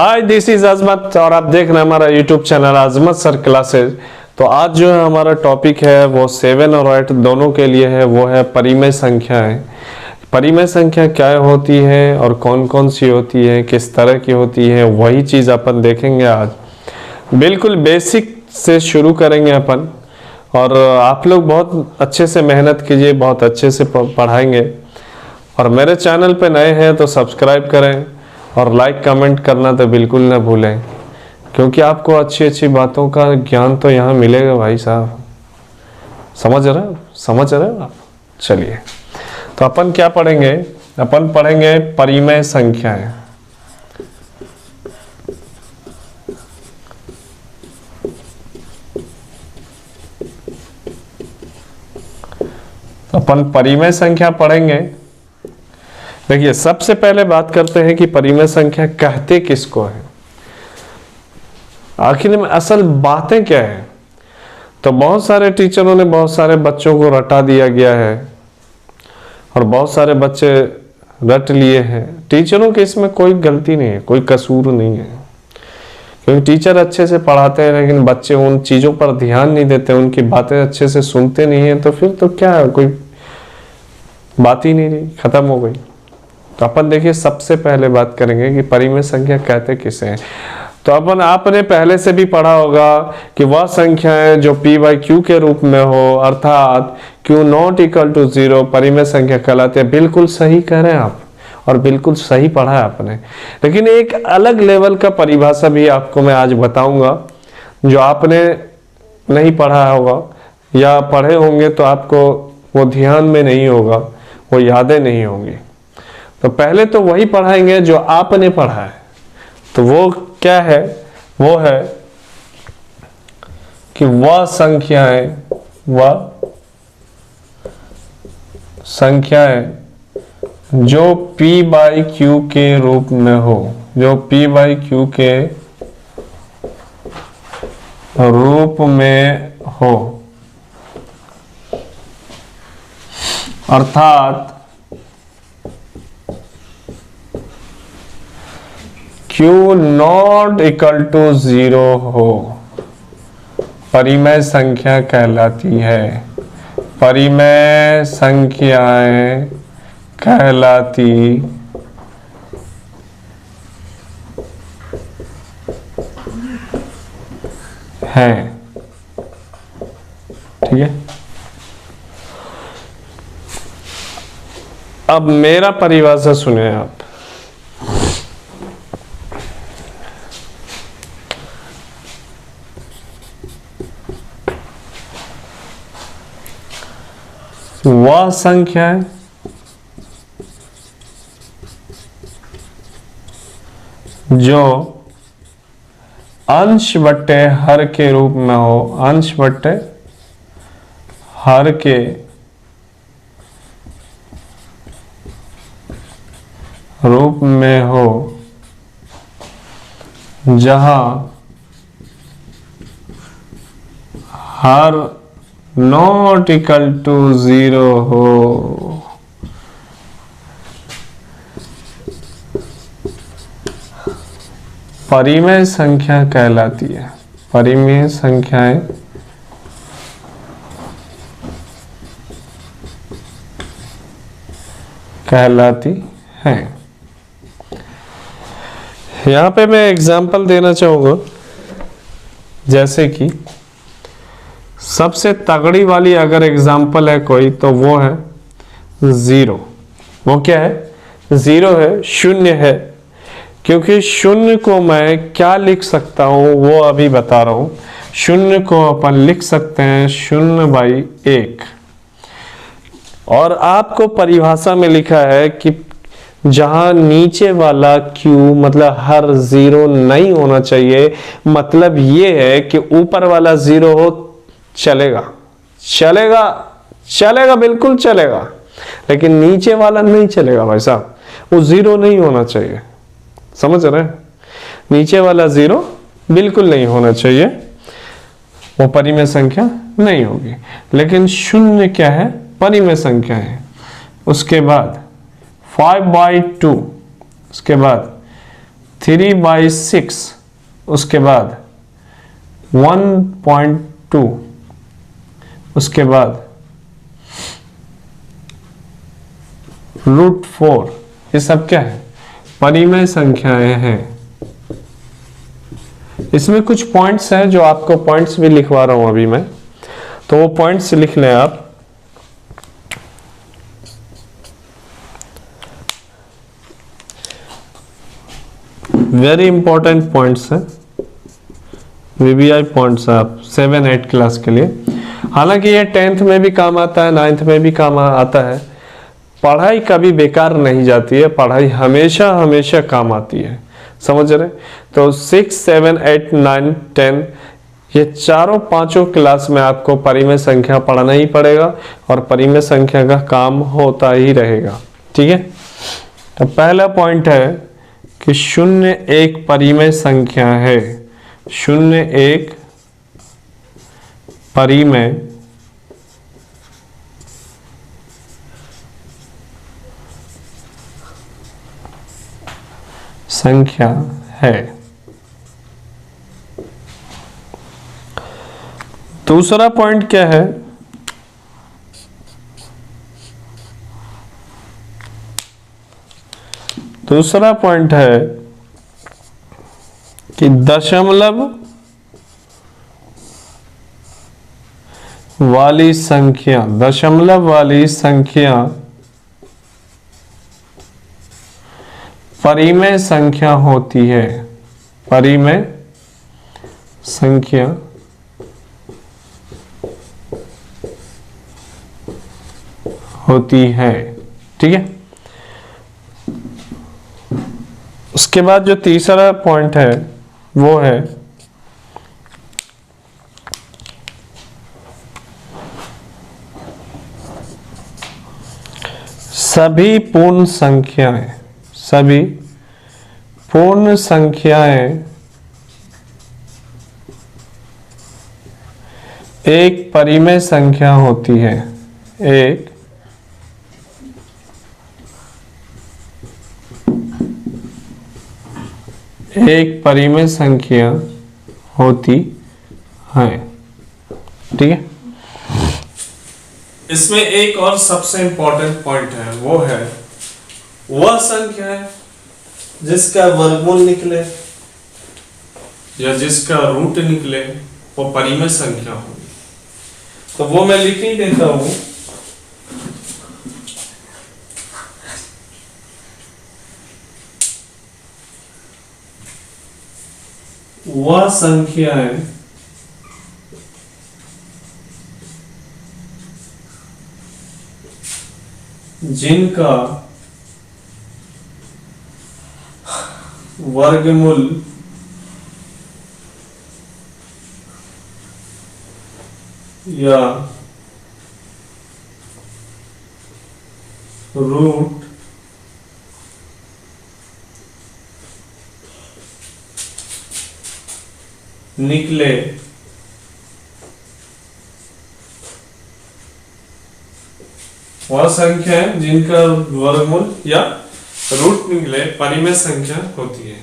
Hi, this is अजमत और आप देख रहे हैं हमारा यूट्यूब चैनल अजमत सर क्लासेज। तो आज जो है हमारा टॉपिक है वो 7 और 8 दोनों के लिए है, वो है परिमेय संख्याएं। परिमेय संख्या क्या होती है और कौन कौन सी होती है, किस तरह की होती है, वही चीज़ अपन देखेंगे आज। बिल्कुल बेसिक से शुरू करेंगे अपन, और आप लोग बहुत अच्छे से मेहनत कीजिए, बहुत अच्छे से पढ़ाएंगे। और मेरे चैनल पे नए हैं तो सब्सक्राइब करें और लाइक कमेंट करना तो बिल्कुल ना भूलें, क्योंकि आपको अच्छी अच्छी बातों का ज्ञान तो यहाँ मिलेगा भाई साहब। समझ रहे हो आप? चलिए, तो अपन क्या पढ़ेंगे? अपन पढ़ेंगे परिमेय संख्याएं। तो अपन परिमेय संख्या पढ़ेंगे। देखिए, सबसे पहले बात करते हैं कि परिमेय संख्या कहते किसको है, आखिर में असल बातें क्या है। तो बहुत सारे टीचरों ने बहुत सारे बच्चों को रटा दिया गया है और बहुत सारे बच्चे रट लिए हैं। टीचरों की इसमें कोई गलती नहीं है, कोई कसूर नहीं है, क्योंकि टीचर अच्छे से पढ़ाते हैं लेकिन बच्चे उन चीज़ों पर ध्यान नहीं देते, उनकी बातें अच्छे से सुनते नहीं हैं। तो फिर तो क्या है, कोई बात ही नहीं रही, खत्म हो गई। तो अपन देखिए, सबसे पहले बात करेंगे कि परिमेय संख्या कहते किसे हैं। तो अपन आपने पहले से भी पढ़ा होगा कि वह संख्याएं जो p बाई क्यू के रूप में हो, अर्थात q नॉट इक्वल टू 0 परिमेय संख्या कहलाते हैं। बिल्कुल सही कह रहे हैं आप, और बिल्कुल सही पढ़ा है आपने। लेकिन एक अलग लेवल का परिभाषा भी आपको मैं आज बताऊंगा, जो आपने नहीं पढ़ा होगा या पढ़े होंगे तो आपको वो ध्यान में नहीं होगा, वो यादें नहीं होंगी। तो पहले तो वही पढ़ाएंगे जो आपने पढ़ा है। तो वो क्या है? वो है कि वह संख्याएं जो p बाई क्यू के रूप में हो, जो p बाई क्यू के रूप में हो, अर्थात q नॉट इक्वल टू 0 हो, परिमेय संख्या कहलाती है। परिमेय संख्याएं कहलाती हैं। ठीक है, अब मेरा परिभाषा सुने आप। वह संख्याएं जो अंश बट्टे हर के रूप में हो, अंश बट्टे हर के रूप में हो, जहां हर नॉट इक्वल टू 0 हो। परिमेय संख्या कहलाती है। परिमेय संख्याएं कहलाती हैं। यहां पे मैं एग्जांपल देना चाहूंगा, जैसे कि सबसे तगड़ी वाली अगर एग्जाम्पल है कोई, तो वो है 0। वो क्या है? 0 है, शून्य है। क्योंकि शून्य को मैं क्या लिख सकता हूं वो अभी बता रहा हूं। शून्य को अपन लिख सकते हैं 0/1। और आपको परिभाषा में लिखा है कि जहां नीचे वाला q मतलब हर 0 नहीं होना चाहिए, मतलब ये है कि ऊपर वाला 0 हो चलेगा, बिल्कुल चलेगा, लेकिन नीचे वाला नहीं चलेगा भाई साहब। वो 0 नहीं होना चाहिए, समझ रहे हैं? नीचे वाला 0 बिल्कुल नहीं होना चाहिए, वो परिमेय संख्या नहीं होगी। लेकिन शून्य क्या है? परिमेय संख्या है। उसके बाद 5/2, उसके बाद 3/6, उसके बाद 1.2, उसके बाद √4, ये सब क्या है? परिमेय संख्याएं हैं। इसमें कुछ पॉइंट्स हैं जो आपको पॉइंट्स भी लिखवा रहा हूं अभी मैं, तो वो पॉइंट्स लिख लें आप। वेरी इंपॉर्टेंट पॉइंट्स हैं, वीवीआई पॉइंट्स हैं आप 7-8 क्लास के लिए। हालांकि ये 10th में भी काम आता है, 9th में भी काम आता है। पढ़ाई कभी बेकार नहीं जाती है, पढ़ाई हमेशा हमेशा काम आती है, समझ रहे? तो 6, 7, 8, 9, 10 ये चारों पांचों क्लास में आपको परिमेय संख्या पढ़ना ही पड़ेगा और परिमेय संख्या का काम होता ही रहेगा, ठीक है? तो पहला पॉइंट है कि 0 एक परिमेय संख्या है। 0 एक परिमेय संख्या है। दूसरा पॉइंट क्या है? दूसरा पॉइंट है कि दशमलव वाली संख्या, दशमलव वाली संख्या परिमेय संख्या होती है। परिमेय संख्या होती है, ठीक है? उसके बाद जो तीसरा पॉइंट है वो है सभी पूर्ण संख्याएं, सभी पूर्ण संख्याएं एक परिमेय संख्या होती है। एक परिमेय संख्या होती है, ठीक है? इसमें एक और सबसे इंपॉर्टेंट पॉइंट है, वो है वह संख्या है जिसका वर्गमूल निकले या जिसका रूट निकले वो परिमेय संख्या होगी। तो वो मैं लिख ही देता हूं। वह संख्याएं जिनका वर्गमूल या रूट निकले वह संख्या है जिनका वर्गमूल या रूट निकले परिमेय संख्या होती है।